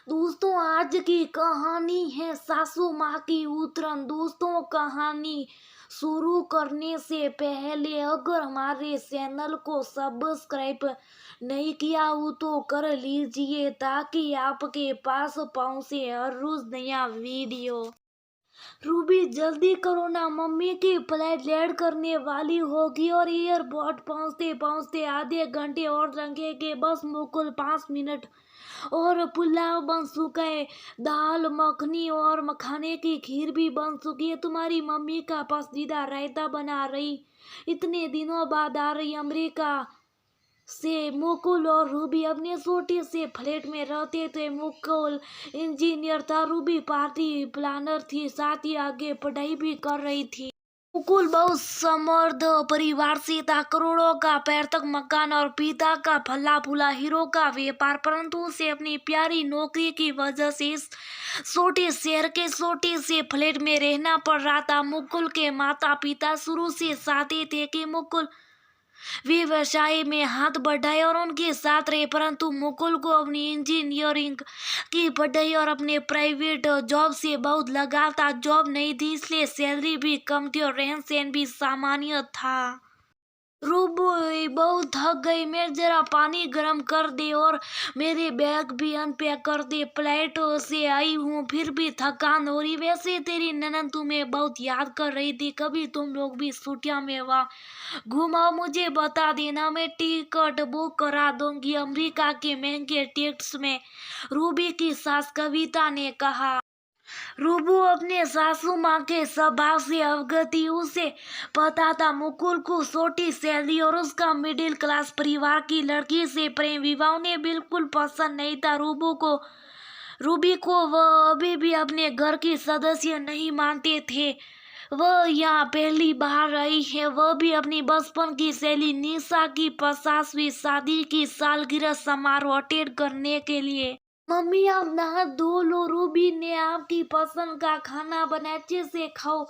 दोस्तों, आज की कहानी है सासू माँ की उतरन। दोस्तों, कहानी शुरू करने से पहले अगर हमारे चैनल को सब्सक्राइब नहीं किया हो तो कर लीजिए ताकि आपके पास पहुंचे हर रोज नया वीडियो। रूबी, जल्दी करो ना, मम्मी की फ्लाइट लैंड करने वाली होगी और एयरपोर्ट पहुंचते पहुंचते आधे घंटे और लगेंगे। बस मुकुल 5 मिनट और पुलाव बन चुका है। दाल मखनी और मखाने की खीर भी बन चुकी है। तुम्हारी मम्मी का पसंदीदा रायता बना रही। इतने दिनों बाद आ रही अमेरिका से। मुकुल और रूबी अपने छोटे से फ्लैट में रहते थे। मुकुल इंजीनियर था, रूबी पार्टी प्लानर थी, साथ ही आगे पढ़ाई भी कर रही थी। मुकुल बहुत समृद्ध परिवार से था, करोड़ों का पैतृक मकान और पिता का फला फूला हीरो का व्यापार, परंतु उसे अपनी प्यारी नौकरी की वजह से इस छोटे शहर के छोटे से फ्लैट में रहना पड़ रहा था। मुकुल के माता पिता शुरू से चाहते थे कि मुकुल व्यवसाय में हाथ बढ़ाए और उनके साथ रहे, परंतु मुकुल को अपनी इंजीनियरिंग की पढ़ाई और अपने प्राइवेट जॉब से बहुत लगाव था। जॉब नहीं थी इसलिए सैलरी भी कम थी और रहन सहन भी सामान्य था। रूबू, बहुत थक गई, मैं जरा पानी गर्म कर दे और मेरे बैग भी अनपैक कर दे। फ्लाइट से आई हूँ फिर भी थकान हो रही। वैसे तेरी ननद तुम्हें बहुत याद कर रही थी, कभी तुम लोग भी छुट्टियां में वहाँ घुमाओ, मुझे बता देना, मैं टिकट बुक करा दूंगी अमेरिका के महंगे टिकट्स में। रूबी की सास कविता ने कहा। रूबू अपने सासू माँ के स्वभाव से अवगत थी। उसे पता था मुकुल को छोटी सैलरी और उसका मिडिल क्लास परिवार की लड़की से प्रेम विवाह उन्हें बिल्कुल पसंद नहीं था। रूबी को वह अभी भी अपने घर की सदस्य नहीं मानते थे। वह यहाँ पहली बार आई है, वह भी अपनी बचपन की सहेली निशा की 50वीं शादी की सालगिरह समारोह अटेंड करने के लिए। मम्मी, आप नहा धो लो, रूबी ने आपकी पसंद का खाना बनाया, अच्छे से खाओ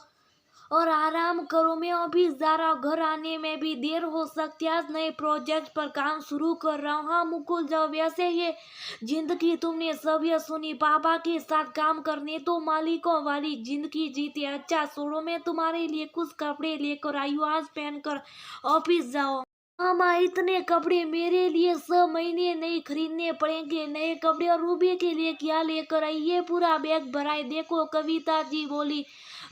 और आराम करो। मैं ऑफिस जा रहा हूँ, घर आने में भी देर हो सकती है। आज नए प्रोजेक्ट पर काम शुरू कर रहा हूँ। हाँ मुकुल, जाओ। वैसे ये जिंदगी तुमने सब ये सुनी, पापा के साथ काम करने तो मालिकों वाली जिंदगी जीती। अच्छा छोड़ो, मैं तुम्हारे लिए कुछ कपड़े लेकर आई हूँ, आज पहनकर ऑफिस जाओ। मामा, इतने कपड़े मेरे लिए 6 महीने नहीं खरीदने पड़ेंगे नए कपड़े। और रूबी के लिए क्या लेकर आई? ये पूरा बैग भरा है, देखो, कविता जी बोली।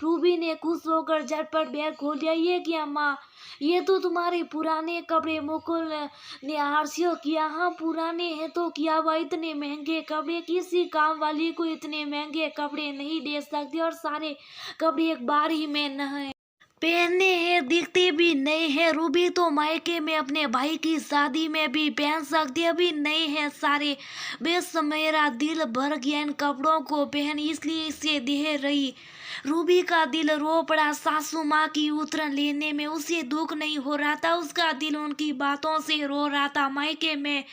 रूबी ने खुश होकर झटपट बैग खोल लिया। ये क्या माँ, ये तो तुम्हारे पुराने कपड़े। मुकुल ने आश्चर्य किया। हाँ पुराने हैं तो क्या हुआ, इतने महंगे कपड़े किसी काम वाली को इतने महंगे कपड़े नहीं दे सकती, और सारे कपड़े एक बार ही में नहीं पहने हैं, दिखते भी नए हैं। रूबी तो मायके में अपने भाई की शादी में भी पहन सकती है, अभी नए हैं सारे। बस मेरा दिल भर गया इन कपड़ों को पहन, इसलिए इसे दे रही। रूबी का दिल रो पड़ा। सासू माँ की उतरन लेने में उसे दुख नहीं हो रहा था, उसका दिल उनकी बातों से रो रहा था। मायके में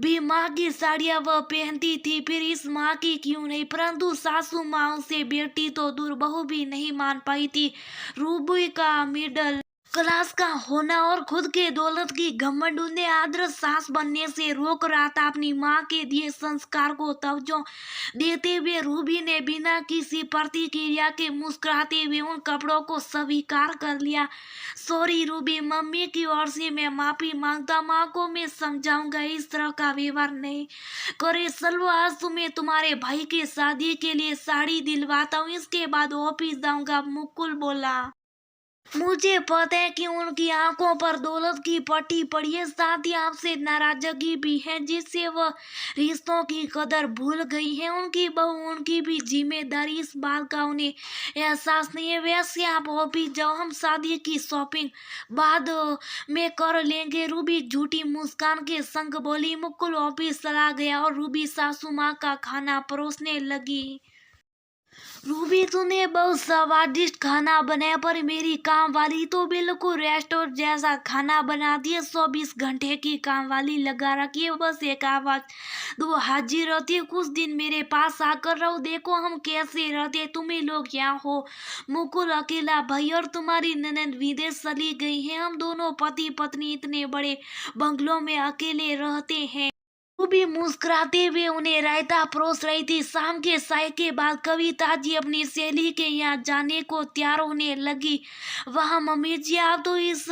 भी माँ की साड़ियाँ वह पहनती थी, फिर इस माँ की क्यों नहीं, परंतु सासू माँ उसे बेटी तो दूर बहू भी नहीं मान पाई थी। रूबी का मिडल क्लास का होना और खुद के दौलत की घमंड उन्हें आदर्श सास बनने से रोक रहा था। अपनी माँ के दिए संस्कार को तवज्जो देते हुए रूबी ने बिना किसी प्रतिक्रिया के मुस्कुराते हुए उन कपड़ों को स्वीकार कर लिया। सॉरी रूबी, मम्मी की ओर से मैं माफी मांगता, माँ को मैं समझाऊंगा इस तरह का व्यवहार नहीं करे। चलो, आज तुम्हें तुम्हारे भाई की शादी के लिए साड़ी दिलवाता हूँ, इसके बाद ऑफिस जाऊंगा। मुकुल बोला। मुझे पता है कि उनकी आंखों पर दौलत की पट्टी पड़ी है, साथ ही आपसे नाराजगी भी है जिससे वह रिश्तों की कदर भूल गई है। उनकी बहू, उनकी भी जिम्मेदारी, इस बात का उन्हें एहसास नहीं है। वैसे आप ऑफिस जाओ, हम शादी की शॉपिंग बाद में कर लेंगे। रूबी झूठी मुस्कान के संग बोली। मुकुल ऑफिस चला गया और रूबी सासू माँ का खाना परोसने लगी। रूबी, तूने बहुत स्वादिष्ट खाना बनाया, पर मेरी काम वाली तो बिल्कुल रेस्टोरेंट जैसा खाना बनाती है। 24 घंटे की काम वाली लगा रखी है, बस एक आवाज दो हाजिर रहती है। कुछ दिन मेरे पास आकर रहो, देखो हम कैसे रहते। तुम्हें लोग यहाँ हो। मुकुल अकेला भाई और तुम्हारी ननद विदेश चली गई है, हम दोनों पति पत्नी इतने बड़े बंगलों में अकेले रहते हैं। रूबी मुस्कुराते हुए उन्हें रायता परोस रही थी। शाम के चाय के बाद कविता जी अपनी सहेली के यहाँ जाने को तैयार होने लगी। वहाँ मम्मी जी, आप तो इस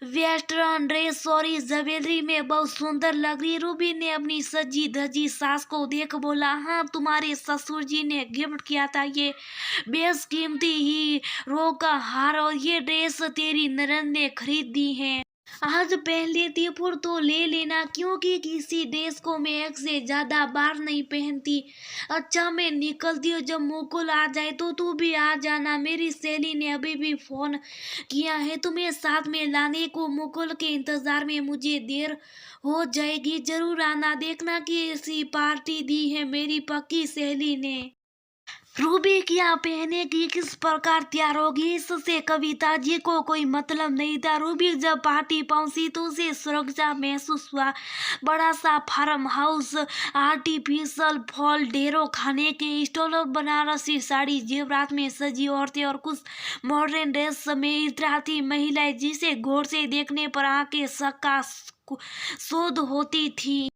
वेस्टर्न ड्रेस और इस ज्वेलरी में बहुत सुंदर लग रही। रूबी ने अपनी सजी धजी सास को देख बोला, हाँ, तुम्हारे ससुर जी ने गिफ्ट किया था ये बेशकीमती हीरो का हार, और ये ड्रेस तेरी ननद ने खरीद दी है। आज पहले थी फिर तो ले लेना, क्योंकि किसी ड्रेस को मैं एक से ज्यादा बार नहीं पहनती। अच्छा, मैं निकलती हूँ, जब मुकुल आ जाए तो तू भी आ जाना। मेरी सहेली ने अभी भी फोन किया है तुम्हें साथ में लाने को। मुकुल के इंतजार में मुझे देर हो जाएगी, जरूर आना। देखना कि ऐसी पार्टी दी है मेरी पक्की सहेली ने। रूबी क्या पहने की किस प्रकार तैयार होगी, इससे कविता जी को कोई मतलब नहीं था। रूबी जब पार्टी पहुंची तो उसे सुरक्षा महसूस हुआ। बड़ा सा फार्म हाउस, आर्टिफिशियल फॉल, ढेरों खाने के स्टॉल और बनारसी साड़ी जेवरात में सजी औरतें और कुछ मॉडर्न ड्रेस में इतराती महिलाएं, जिसे गौर से देखने पर आंखें सक्का शोध होती थी।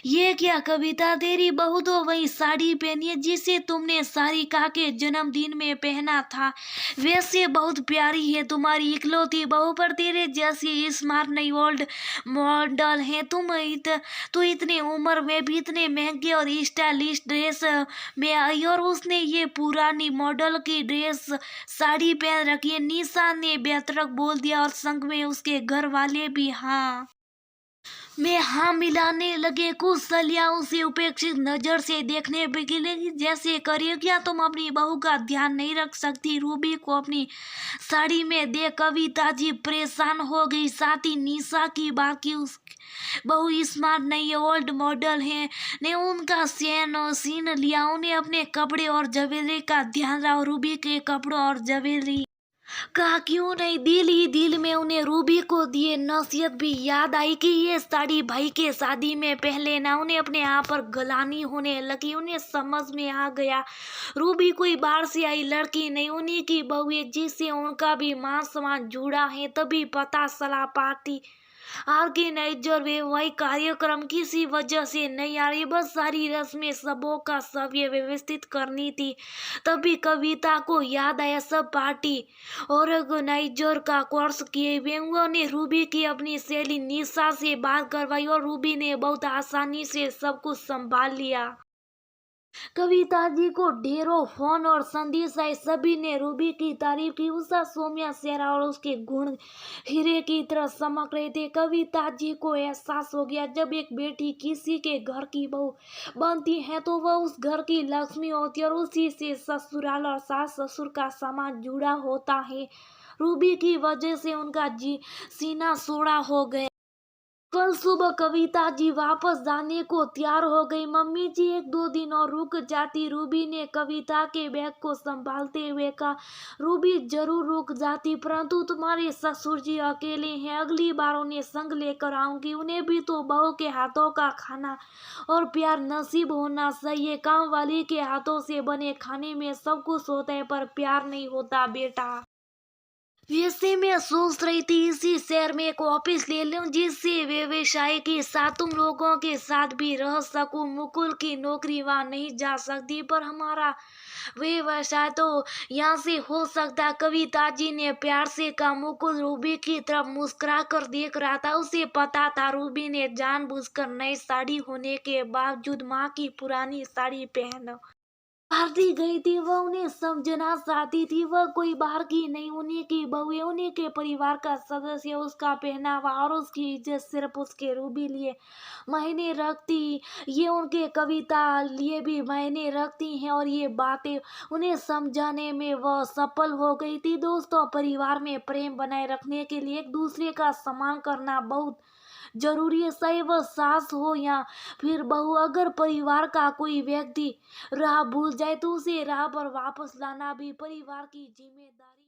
ये क्या कविता, तेरी बहू तो वही साड़ी पहनी है जिसे तुमने सारिका के जन्मदिन में पहना था। वैसे बहुत प्यारी है तुम्हारी इकलौती बहू, पर तेरे जैसी स्मार्ट नई ओल्ड मॉडल है तुम। तो इतने उम्र में भी इतने महंगे और स्टाइलिश ड्रेस में आई, और उसने ये पुरानी मॉडल की ड्रेस साड़ी पहन रखी है। निशा ने बेतरक बोल दिया, और संग में उसके घर वाले भी। हाँ में हाँ मिलाने लगे। कुछ सलिया उसे उपेक्षित नजर से देखने भी लगी, जैसे करिए क्या तुम अपनी बहू का ध्यान नहीं रख सकती। रूबी को अपनी साड़ी में देख कविता जी परेशान हो गई। साथ ही निशा की बात की, उस बहू स्मार्ट नहीं है, ओल्ड मॉडल है, ने उनका सीन लिया। उन्हें अपने कपड़े और ज्वेलरी का ध्यान रहा। रूबी के कपड़ों और ज्वेलरी कहा क्यों नहीं, दिल ही दिल में उन्हें रूबी को दिए नसीहत भी याद आई कि ये साड़ी भाई के शादी में पहन लेना। उन्हें अपने आप पर गलानी होने लगी। उन्हें समझ में आ गया रूबी कोई बाहर से आई लड़की नहीं, उन्हीं की बहू है, जिससे उनका भी मान सम्मान जुड़ा है। तभी पता चला पार्टी ऑर्गेनाइजर वे वही कार्यक्रम किसी वजह से नहीं आ रही, बस सारी रस्में सबों का सब ये व्यवस्थित करनी थी। तभी कविता को याद आया सब पार्टी ऑर्गेनाइजर का कोर्स किए हुए। उन्होंने रूबी की अपनी सहेली निशा से बात करवाई, और रूबी ने बहुत आसानी से सब कुछ संभाल लिया। कविता जी को ढेरों फोन और संदेश आए, सभी ने रूबी की तारीफ की। उषा, सौम्या, शेरा और उसके गुण हीरे की तरह चमक रहे थे। कविता जी को एहसास हो गया, जब एक बेटी किसी के घर की बहू बनती है तो वह उस घर की लक्ष्मी होती है, और उसी से ससुराल और सास ससुर का समाज जुड़ा होता है। रूबी की वजह से उनका सीना सोड़ा हो गया। कल सुबह कविता जी वापस जाने को तैयार हो गई। मम्मी जी, एक दो दिन और रुक जाती, रूबी ने कविता के बैग को संभालते हुए कहा। रूबी जरूर रुक जाती, परंतु तुम्हारे ससुर जी अकेले हैं, अगली बार उन्हें संग लेकर आऊंगी। उन्हें भी तो बहू के हाथों का खाना और प्यार नसीब होना चाहिए। काम वाली के हाथों से बने खाने में सब कुछ होता है, पर प्यार नहीं होता बेटा। वैसे मैं सोच रही थी इसी शहर में एक ऑफिस ले लूं, जिससे व्यवसाय के साथ तुम लोगों के साथ भी रह सकूं। मुकुल की नौकरी वहां नहीं जा सकती, पर हमारा व्यवसाय तो यहाँ से हो सकता। कविता जी ने प्यार से कहा। मुकुल रूबी की तरफ मुस्कुरा कर देख रहा था। उसे पता था रूबी ने जानबूझकर नई साड़ी होने के बावजूद माँ की पुरानी साड़ी पहन भारती गई थी। वह उन्हें समझना चाहती थी, वह कोई बाहर की नहीं, उन्हीं की बहू है, उन्हीं के परिवार का सदस्य। उसका पहनावा और उसकी इज्जत सिर्फ उसके रूबी लिए मायने रखती, ये उनके कविता लिए भी मायने रखती हैं, और ये बातें उन्हें समझाने में वह सफल हो गई थी। दोस्तों, परिवार में प्रेम बनाए रखने के लिए एक दूसरे का सम्मान करना बहुत जरूरी है, चाहे वह सास हो या फिर बहू। अगर परिवार का कोई व्यक्ति राह भूल जाए तो उसे राह पर वापस लाना भी परिवार की जिम्मेदारी